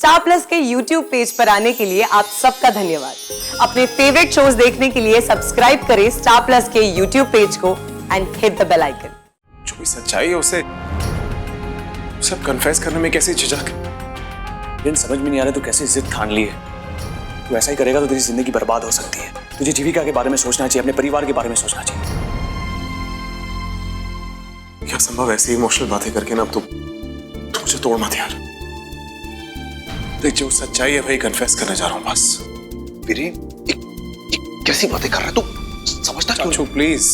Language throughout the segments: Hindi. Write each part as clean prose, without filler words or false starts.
स्टार प्लस के YouTube पेज पर आने के लिए आप सबका धन्यवाद। अपने फेवरेट शोज देखने के लिए सब्सक्राइब करें स्टार प्लस के YouTube पेज को and hit the bell icon. जो भी सच्चाई है उसे सब कन्फेस करने में कैसे झिझक? इन समझ में नहीं आ रहा तू कैसे जिद ठान ली है। तू ऐसा ही करेगा तो तेरी जिंदगी बर्बाद हो सकती है। तुझे जीविका के बारे में सोचना चाहिए, अपने परिवार के बारे में सोचना चाहिए। क्या संभव ऐसी इमोशनल बातें करके ना अब तू मुझे तोड़ मत यार। देख जो सच्चाई है वही कन्फेस करने जा रहा हूं बस। वीरेन कैसी बातें कर रहा है तू? समझता क्यों? चाचू प्लीज,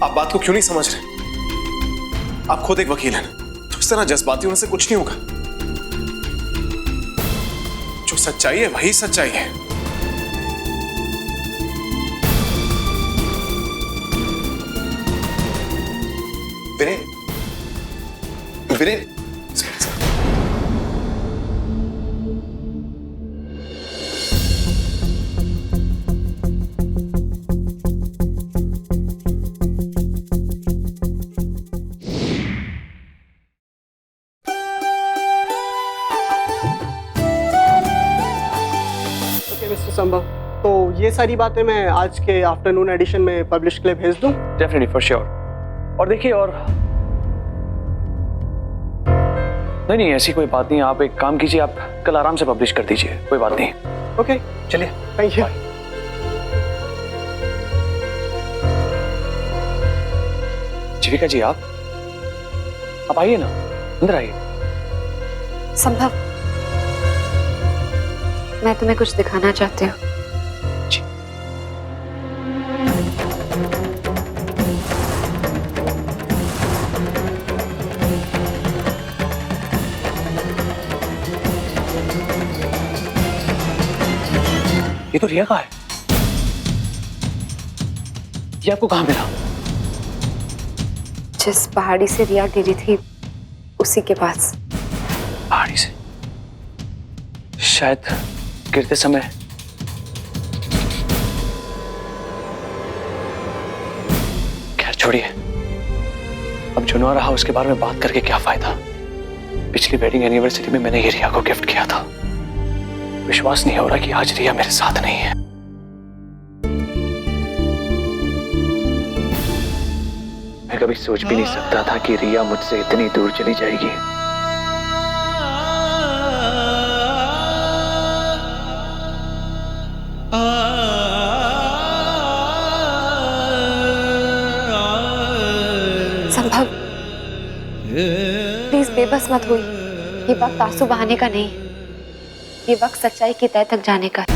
आप बात को क्यों नहीं समझ रहे? आप खुद एक वकील हैं, तो इस तरह जज्बाती होने से कुछ नहीं होगा। जो सच्चाई है वही सच्चाई है। वीरेन वीरेन मिस्टर संभव, तो ये सारी बातें मैं आज के आफ्टरनून एडिशन में पब्लिश के लिए भेज दूं? Definitely for sure. और देखिए, और नहीं ऐसी कोई बात नहीं। आप एक काम कीजिए, आप कल आराम से पब्लिश कर दीजिए, कोई बात नहीं। ओके चलिए, थैंक यू। जीविका जी आप आइए ना, अंदर आइए। संभव, मैं तुम्हें कुछ दिखाना चाहती हूँ। ये तो रिया का है। ये आपको कहाँ मिला? जिस पहाड़ी से रिया गिरी थी उसी के पास। पहाड़ी से? शायद गिरते समय खैर छोड़िए, अब जो ना रहा उसके बारे में बात करके क्या फायदा। पिछली वेडिंग एनिवर्सरी में मैंने ये रिया को गिफ्ट किया था। विश्वास नहीं हो रहा कि आज रिया मेरे साथ नहीं है। मैं कभी सोच भी नहीं सकता था कि रिया मुझसे इतनी दूर चली जाएगी। संभव, प्लीज बेबस मत हुई। ये वक्त आंसू बहाने का नहीं, ये वक्त सच्चाई की तह तक जाने का है।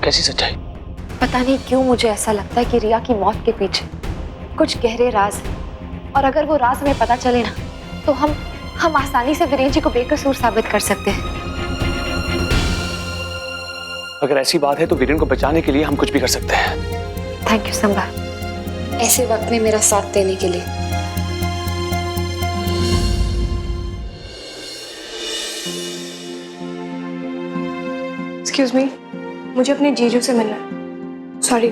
कैसी सच्चाई? पता नहीं क्यों मुझे ऐसा लगता है कि रिया की मौत के पीछे कुछ गहरे राज हैं, और अगर वो राज हमें पता चले ना तो हम आसानी से वीरेन जी को बेकसूर साबित कर सकते हैं। अगर ऐसी बात है तो वीरेन को बचाने के लिए हम कुछ भी कर सकते हैं। थैंक यू संभव, ऐसे वक्त में मेरा साथ देने के लिए। एक्सक्यूज मी, मुझे अपने जीजू से मिलना है। सॉरी,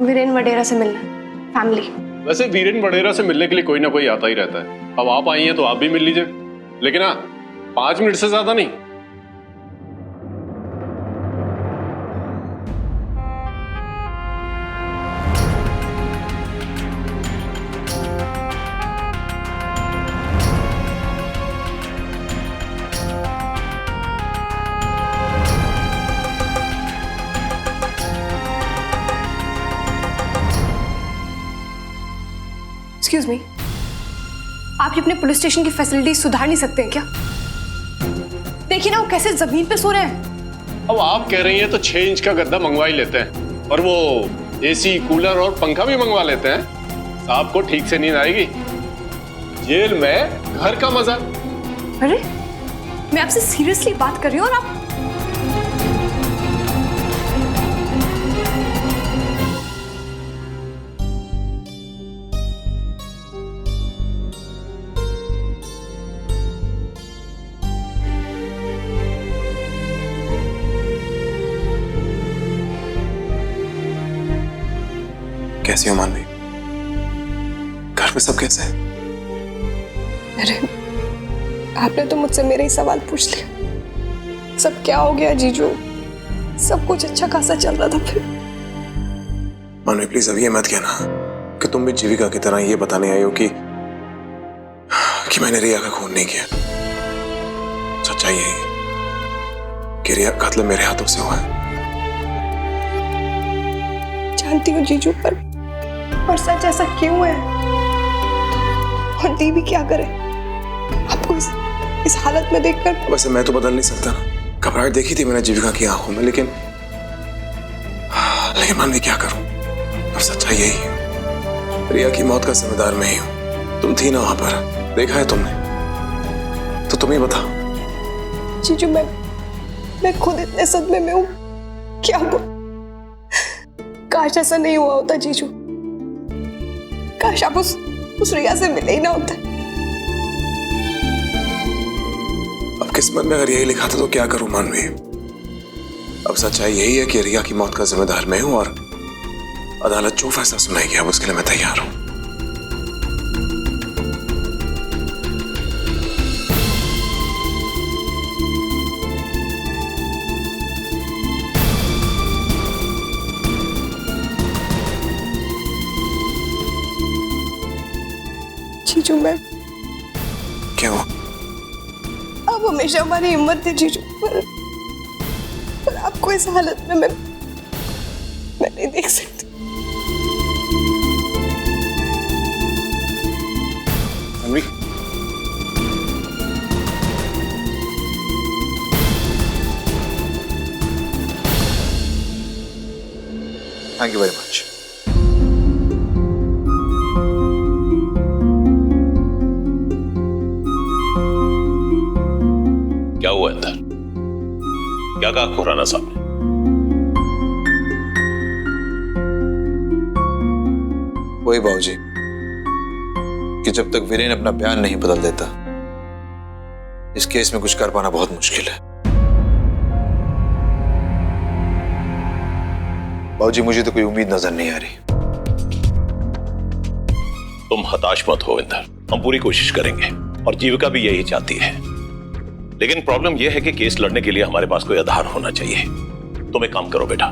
वीरेन वडेरा से मिलना है, फैमिली। वैसे वीरेन वडेरा से मिलने के लिए कोई ना कोई आता ही रहता है। अब आप आई हैं तो आप भी मिल लीजिए, लेकिन हाँ 5 मिनट से ज्यादा नहीं। एक्सक्यूज मी, आप अपने पुलिस स्टेशन की फैसिलिटी सुधार नहीं सकते हैं क्या? देखिए ना वो कैसे जमीन पे सो रहे हैं। अब आप कह रही हैं तो 6 इंच का गद्दा मंगवा ही लेते हैं, और वो एसी, कूलर और पंखा भी मंगवा लेते हैं। साहब को ठीक से नींद आएगी। जेल में घर का मजा। अरे मैं आपसे सीरियसली बात कर रही हूँ और आप कैसी हो मानवी? घर पे सब कैसे हैं? अरे आपने तो मुझसे मेरे ही सवाल पूछ लिया। सब क्या हो गया जीजू? सब कुछ अच्छा खासा चल रहा था फिर। मानवी प्लीज अब ये मत कहना कि तुम भी जीविका की तरह ये बताने आई हो कि मैंने रिया का खून नहीं किया। सच्चाई यही है कि रिया का कत्ल मेरे हाथों से हुआ है। जानती हूँ जीजू, पर सच ऐसा क्यों है? और दी भी क्या करे आपको इस हालत में देखकर? वैसे मैं तो बदल नहीं सकता ना। घबराहट देखी थी मैंने जीविका की आंखों में, लेकिन मानवी क्या करूं? अब सच्चाई यही है, रिया की मौत का जिम्मेदार मैं ही हूं। तुम थी ना वहां पर, देखा है तुमने, तो तुम ही बताओ। जीजू मैं खुद इतने सदमे में हूं, क्या काश ऐसा नहीं हुआ होता जीजू। काश आप उस रिया से मिले ही ना होते। अब किस्मत में अगर यही लिखा था तो क्या करूं मानवी? अब सच्चाई यही है कि रिया की मौत का जिम्मेदार मैं हूं और अदालत जो फैसला सुनाएगी अब उसके लिए मैं तैयार हूं। जीजू मैं क्यों? आप हमेशा हमारी हिम्मत थे जीजू, पर आपको इस हालत में मैं नहीं देख सकती। मानवी, थैंक यू वेरी मच। क्या हुआ अंदर? क्या कहा खुराना साहब ने? वही बाबूजी कि जब तक वीरेन अपना बयान नहीं बदल देता इस केस में कुछ कर पाना बहुत मुश्किल है। बाबूजी मुझे तो कोई उम्मीद नजर नहीं आ रही। तुम हताश मत हो इंदर, हम पूरी कोशिश करेंगे और जीविका भी यही चाहती है। लेकिन प्रॉब्लम यह है कि केस लड़ने के लिए हमारे पास कोई आधार होना चाहिए। तुम एक काम करो बेटा,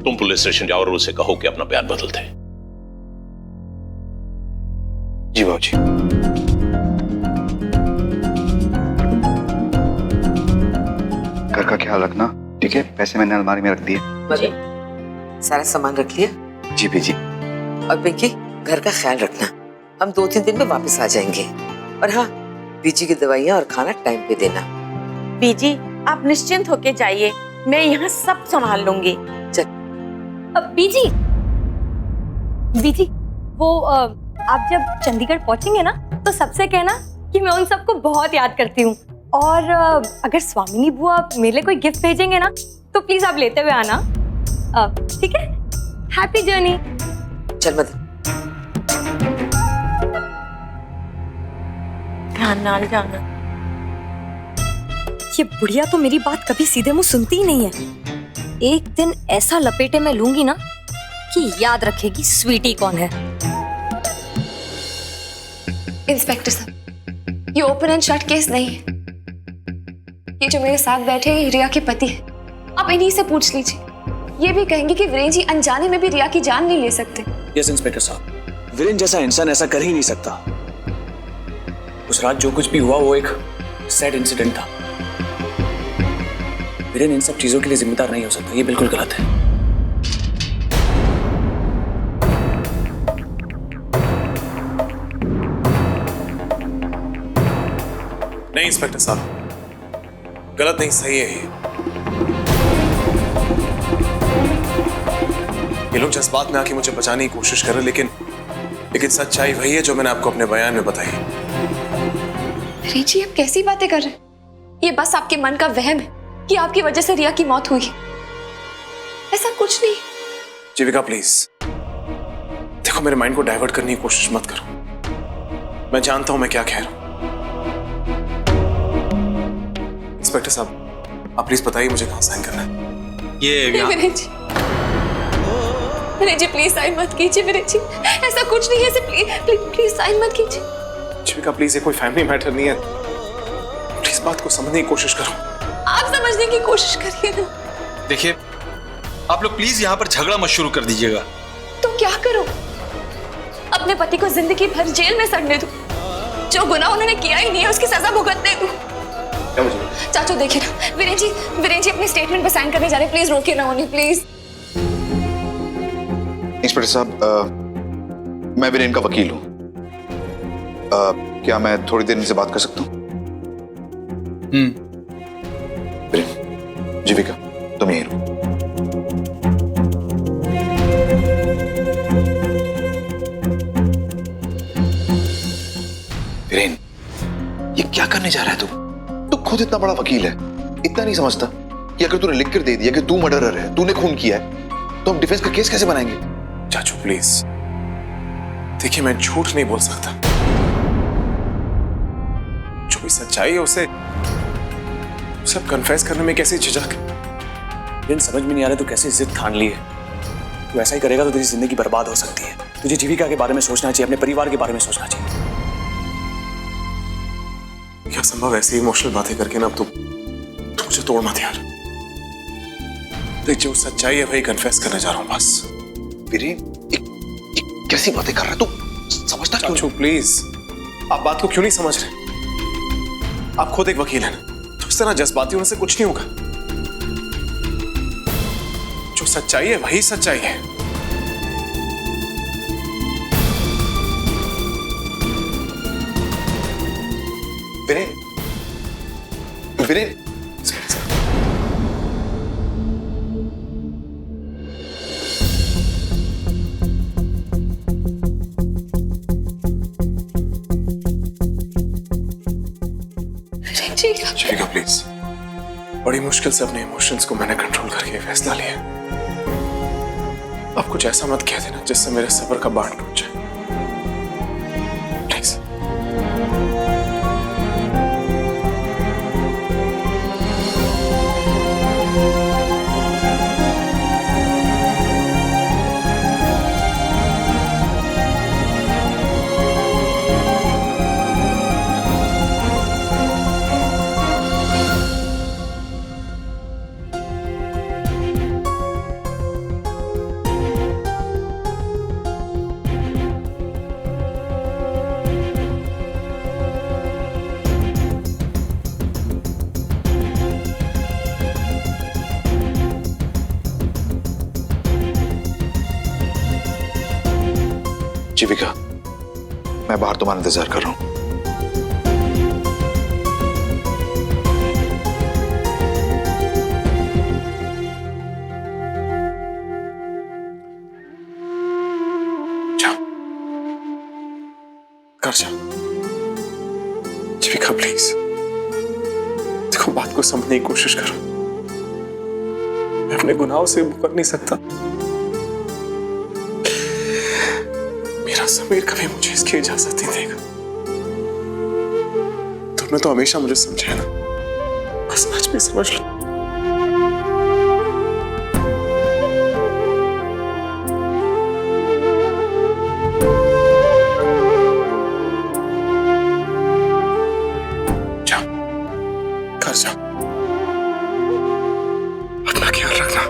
तुम पुलिस स्टेशन जाओ और उसे कहो कि अपना बयान बदल दे। जी बाबूजी। घर का ख्याल रखना, ठीक है? पैसे मैंने अलमारी में रख दिए। सारा सामान रख लिया? जी बीजी। और पिंकी, घर का ख्याल रखना, हम 2-3 दिन में वापस आ जाएंगे। और हाँ, बीजी की दवाइयाँ और खाना टाइम पे देना। बीजी आप निश्चिंत होके जाइए, मैं यहाँ सब संभाल लूंगी। चल। अब बीजी वो आप जब चंडीगढ़ पहुंचेंगे ना तो सबसे कहना कि मैं उन सबको बहुत याद करती हूँ। और अगर स्वामिनी बुआ मेरे लिए कोई गिफ्ट भेजेंगे ना तो प्लीज आप लेते हुए आना, ठीक है? Happy journey. चल मदन। ध्यान नाल जाना। ये बुढ़िया तो मेरी बात कभी सीधे मुंह सुनती ही नहीं है। एक दिन ऐसा लपेटे में लूंगी ना कि याद रखेगी स्वीटी कौन है। इंस्पेक्टर साहब, ये ओपन एंड शट केस नहीं है। ये जो मेरे साथ बैठे हैं रिया के पति है, आप इन्हीं से पूछ लीजिए। ये भी कहेंगे कि वीरेन जी अनजाने में भी रिया की जान नहीं ले सकते। यस इंस्पेक्टर साहब, वीरेन जैसा इंसान ऐसा कर ही नहीं सकता। उस रात जो कुछ भी हुआ वो एक सैड इंसिडेंट था। वीरेन इन सब चीजों के लिए जिम्मेदार नहीं हो सकता, ये बिल्कुल गलत है। नहीं इंस्पेक्टर साहब, गलत नहीं, सही है ये लोग जज्बात में आके मुझे बचाने की कोशिश कर रहे, लेकिन सच्चाई वही है जो मैंने आपको अपने बयान में बताई। रिची, आप कैसी बातें कर रहे हैं? ये बस आपके मन का वहम है कि आपकी वजह से रिया की मौत हुई। ऐसा कुछ नहीं। जीविका प्लीज देखो, मेरे माइंड को डाइवर्ट करने की कोशिश मत करो। मैं जानता हूं मैं क्या कह रहा हूं। इंस्पेक्टर साहब, आप प्लीज बताइए मुझे कहां साइन करना है। ये वीरेन जी प्लीज साइन मत कीजिए। वीरेन जी ऐसा कुछ नहीं है, प्लीज साइन मत कीजिए। जीविका प्लीज, ये कोई फैमिली मैटर नहीं है, प्लीज बात को समझने की कोशिश करो। आप समझने की कोशिश करिए ना। देखिए, आप लोग प्लीज यहाँ पर झगड़ा मत शुरू कर दीजिएगा। तो क्या करूं? अपने पति को जिंदगी भर जेल में सड़ने दूं? जो गुनाह उन्होंने किया ही नहीं है उसकी सजा भुगतने दूं? चाचू देखिए ना, वीरेन जी अपने स्टेटमेंट पे साइन करने जा रहे हैं, प्लीज रोकिए ना उन्हें, प्लीज। इंस्पेक्टर साहब, मैं वीरेन का वकील हूँ। क्या मैं थोड़ी देर इनसे बात कर सकता हूँ? वीरेन, जीविका, तुम यहीं रहो। वीरेन, ये क्या करने जा रहा है तू खुद इतना बड़ा वकील है, इतना नहीं समझता कि अगर तूने लिख कर दे दिया कि तू मर्डरर है, तूने खून किया है, तो हम डिफेंस का केस कैसे बनाएंगे? चाचू प्लीज, देखिए मैं झूठ नहीं बोल सकता। जो भी सच्चाई है उसे सब कन्फेस करने में कैसे झिझक? इन समझ में नहीं आ रहा तू कैसे जिद ठान ली है। तू ऐसा ही करेगा तो तेरी जिंदगी बर्बाद हो सकती है। तुझे जीविका के बारे में सोचना चाहिए, अपने परिवार के बारे में सोचना चाहिए। क्या संभव ऐसी इमोशनल बातें करके ना अब तू मुझे तोड़ मत यार। देख, जो सच्चाई है वही कन्फेस करने जा रहा हूं बस। वीरेन, कैसी बातें कर रहा है तू? समझता क्यों? चाचू प्लीज, आप बात को क्यों नहीं समझ रहे? आप खुद एक वकील हैं ना, तो इस तरह जज्बाती होने से कुछ नहीं होगा। जो सच्चाई है वही सच्चाई है। वीरेन, वीरेन, जीविका प्लीज, बड़ी मुश्किल से अपने इमोशंस को मैंने कंट्रोल करके फैसला लिया। अब कुछ ऐसा मत कह देना जिससे मेरे सब्र का बांध टूट जाए, प्लीज। जीविका, मैं बाहर तुम्हारा इंतजार कर रहा हूं। कर जा जीविका प्लीज। देखो, बात को समझने की कोशिश करो। मैं अपने गुनाहों से मुकर नहीं सकता। मेरा समीर कभी मुझे इसकी इजाजत नहीं देगा। तुमने तो हमेशा मुझे समझा ना, बस आज भी समझ लो। घर जा, अपना ख्याल रखना।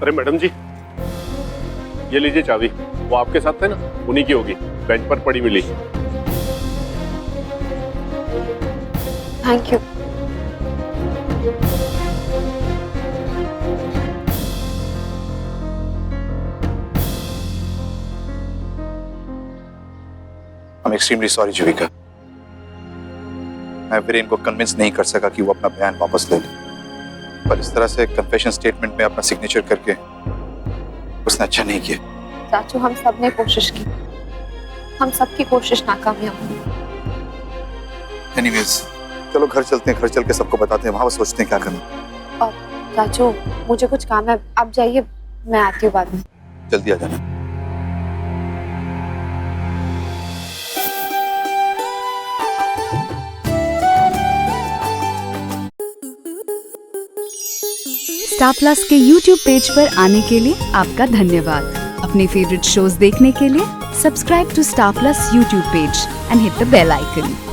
अरे मैडम जी, ये लीजिए चाबी। वो आपके साथ थे ना, उन्हीं की होगी, बेंच पर पड़ी मिली। Thank you. I'm extremely sorry, Jeevika. मैं वीरेन को कन्विंस नहीं कर सका कि वो अपना बयान वापस ले ले, पर इस तरह से कन्फेशन स्टेटमेंट में अपना सिग्नेचर करके उसने अच्छा नहीं किया। चाचू, हम सब ने कोशिश की, हम सबकी कोशिश नाकामयाब हुई। एनीवेज, चलो घर चलते हैं, घर चल के सबको बताते हैं, वहां सोचते हैं क्या करना। और चाचू, मुझे कुछ काम है, आप जाइए, मैं आती हूँ बाद में। जल्दी आ जाना। स्टार प्लस के YouTube पेज पर आने के लिए आपका धन्यवाद। अपने फेवरेट शोज देखने के लिए subscribe to star plus YouTube page and hit the bell icon.